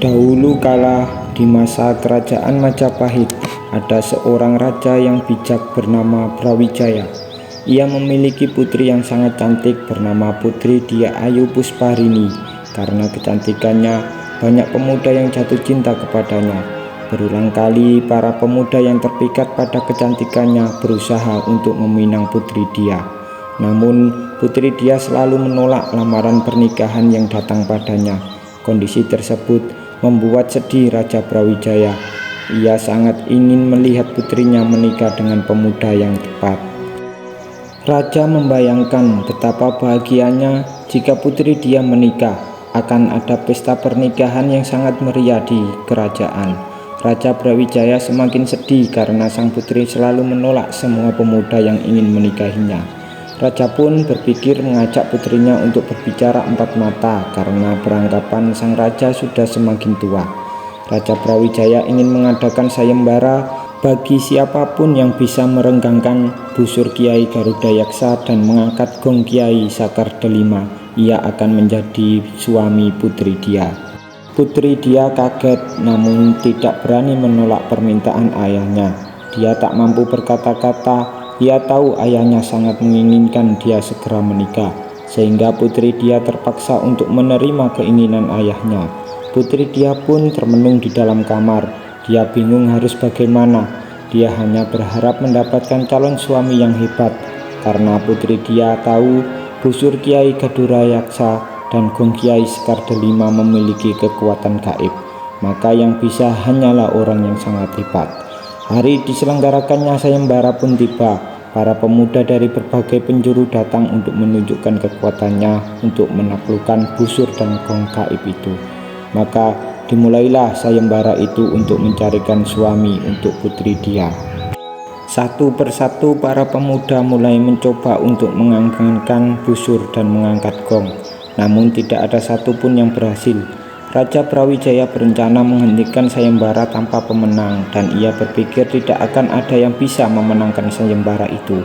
Dahulu kala di masa kerajaan Majapahit, ada seorang raja yang bijak bernama Brawijaya. Ia memiliki putri yang sangat cantik bernama Putri Dia Ayu Pusparini. Karena kecantikannya, banyak pemuda yang jatuh cinta kepadanya. Berulang kali para pemuda yang terpikat pada kecantikannya berusaha untuk meminang Putri Dia. Namun Putri Dia selalu menolak lamaran pernikahan yang datang padanya. Kondisi tersebut membuat sedih Raja Brawijaya. Ia sangat ingin melihat putrinya menikah dengan pemuda yang tepat. Raja membayangkan betapa bahagianya jika putri dia menikah. Akan ada pesta pernikahan yang sangat meriah di kerajaan. Raja Brawijaya semakin sedih karena sang putri selalu menolak semua pemuda yang ingin menikahinya. Raja pun berpikir mengajak putrinya untuk berbicara empat mata karena beranggapan sang raja sudah semakin tua. Raja Brawijaya ingin mengadakan sayembara bagi siapapun yang bisa merenggangkan busur Kiai Garuda Yaksa dan mengangkat gong Kiai Sakar Delima. Ia akan menjadi suami putri dia. Putri dia kaget namun tidak berani menolak permintaan ayahnya. Dia tak mampu berkata-kata. Ia tahu ayahnya sangat menginginkan dia segera menikah, sehingga putri dia terpaksa untuk menerima keinginan ayahnya. Putri dia pun termenung di dalam kamar. Dia bingung harus bagaimana. Dia hanya berharap mendapatkan calon suami yang hebat, karena putri dia tahu busur Kiai Garuda Yaksa dan gong Kiai Sakar Delima memiliki kekuatan gaib. Maka yang bisa hanyalah orang yang sangat hebat. Hari diselenggarakannya sayembara pun tiba. Para pemuda dari berbagai penjuru datang untuk menunjukkan kekuatannya untuk menaklukkan busur dan gong gaib itu. Maka dimulailah sayembara itu untuk mencarikan suami untuk putri dia. Satu persatu para pemuda mulai mencoba untuk mengangkatkan busur dan mengangkat gong. Namun tidak ada satupun yang berhasil. Raja Brawijaya berencana menghentikan sayembara tanpa pemenang dan ia berpikir tidak akan ada yang bisa memenangkan sayembara itu.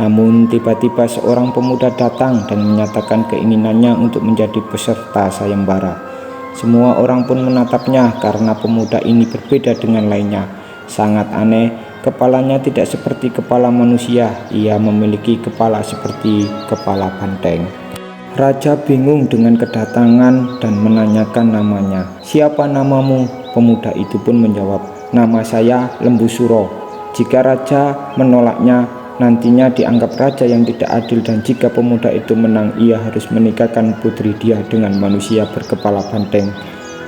Namun tiba-tiba seorang pemuda datang dan menyatakan keinginannya untuk menjadi peserta sayembara. Semua orang pun menatapnya karena pemuda ini berbeda dengan lainnya. Sangat aneh, kepalanya tidak seperti kepala manusia, ia memiliki kepala seperti kepala banteng. Raja bingung dengan kedatangan dan menanyakan namanya. "Siapa namamu?" Pemuda itu pun menjawab, "Nama saya Lembu Suro." Jika raja menolaknya, nantinya dianggap raja yang tidak adil, dan jika pemuda itu menang, ia harus menikahkan putri dia dengan manusia berkepala banteng.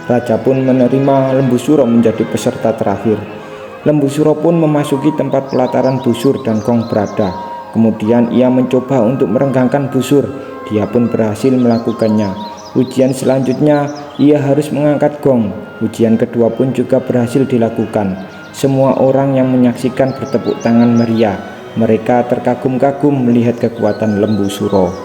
Raja pun menerima Lembu Suro menjadi peserta terakhir. Lembu Suro pun memasuki tempat pelataran busur dan gong berada. Kemudian ia mencoba untuk merenggangkan busur. Dia pun berhasil melakukannya. Ujian selanjutnya ia harus mengangkat gong. Ujian kedua pun juga berhasil dilakukan. Semua orang yang menyaksikan bertepuk tangan meriah. Mereka terkagum-kagum melihat kekuatan Lembu Suro.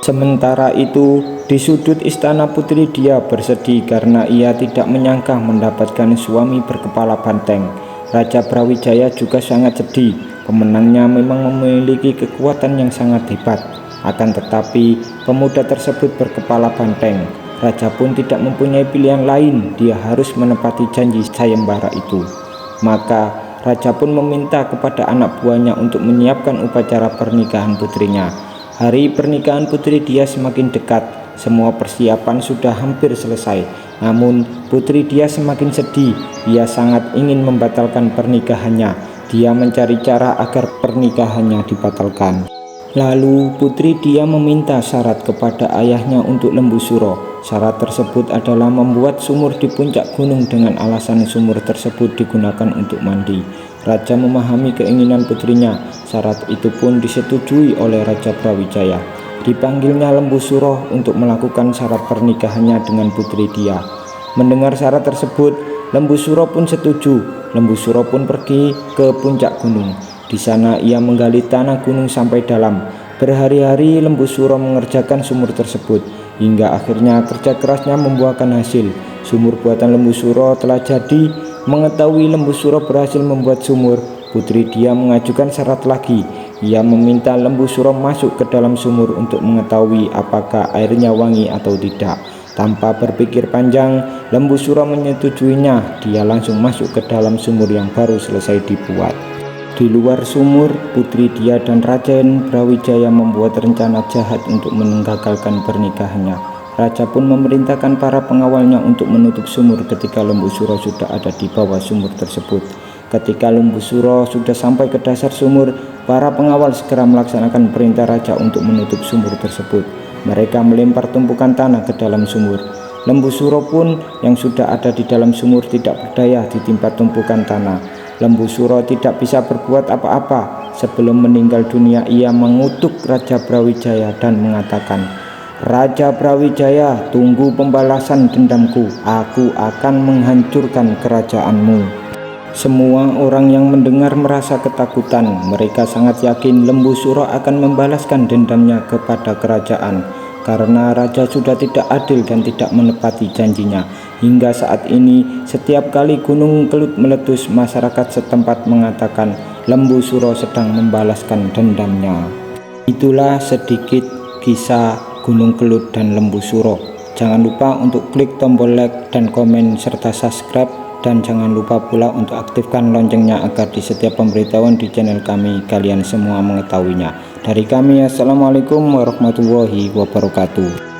Sementara itu di sudut istana putri dia bersedih karena ia tidak menyangka mendapatkan suami berkepala banteng. Raja Brawijaya juga sangat sedih. Pemenangnya memang memiliki kekuatan yang sangat hebat. Akan tetapi pemuda tersebut berkepala banteng. Raja pun tidak mempunyai pilihan lain, dia harus menepati janji sayembara itu. Maka raja pun meminta kepada anak buahnya untuk menyiapkan upacara pernikahan putrinya. Hari pernikahan putri dia semakin dekat. Semua persiapan sudah hampir selesai. Namun putri dia semakin sedih. Ia sangat ingin membatalkan pernikahannya. Dia mencari cara agar pernikahannya dibatalkan. Lalu putri dia meminta syarat kepada ayahnya untuk Lembu Suro. Syarat tersebut adalah membuat sumur di puncak gunung dengan alasan sumur tersebut digunakan untuk mandi. Raja memahami keinginan putrinya. Syarat itu pun disetujui oleh Raja Brawijaya. Dipanggilnya Lembu Suro untuk melakukan syarat pernikahannya dengan putri dia. Mendengar syarat tersebut, Lembu Suro pun setuju. Lembu Suro pun pergi ke puncak gunung. Di sana ia menggali tanah gunung sampai dalam. Berhari-hari Lembu Suro mengerjakan sumur tersebut, hingga akhirnya kerja kerasnya membuahkan hasil. Sumur buatan Lembu Suro telah jadi. Mengetahui Lembu Suro berhasil membuat sumur, putri dia mengajukan syarat lagi. Ia meminta Lembu Suro masuk ke dalam sumur untuk mengetahui apakah airnya wangi atau tidak. Tanpa berpikir panjang, Lembu Suro menyetujuinya. Dia langsung masuk ke dalam sumur yang baru selesai dibuat. Di luar sumur, putri dia dan Raden Brawijaya membuat rencana jahat untuk menggagalkan pernikahannya. Raja pun memerintahkan para pengawalnya untuk menutup sumur ketika Lembu Suro sudah ada di bawah sumur tersebut. Ketika Lembu Suro sudah sampai ke dasar sumur, para pengawal segera melaksanakan perintah raja untuk menutup sumur tersebut. Mereka melempar tumpukan tanah ke dalam sumur. Lembu Suro pun yang sudah ada di dalam sumur tidak berdaya ditimpa tumpukan tanah. Lembu Suro tidak bisa berbuat apa-apa. Sebelum meninggal dunia, ia mengutuk Raja Brawijaya dan mengatakan, "Raja Brawijaya, tunggu pembalasan dendamku. Aku akan menghancurkan kerajaanmu." Semua orang yang mendengar merasa ketakutan. Mereka sangat yakin Lembu Suro akan membalaskan dendamnya kepada kerajaan. Karena raja sudah tidak adil dan tidak menepati janjinya. Hingga saat ini, setiap kali Gunung Kelut meletus, masyarakat setempat mengatakan Lembu Suro sedang membalaskan dendamnya. Itulah sedikit kisah Gunung Kelut dan Lembu Suro. Jangan lupa untuk klik tombol like dan komen serta subscribe, dan jangan lupa pula untuk aktifkan loncengnya agar di setiap pemberitahuan di channel kami kalian semua mengetahuinya. Dari kami, assalamualaikum warahmatullahi wabarakatuh.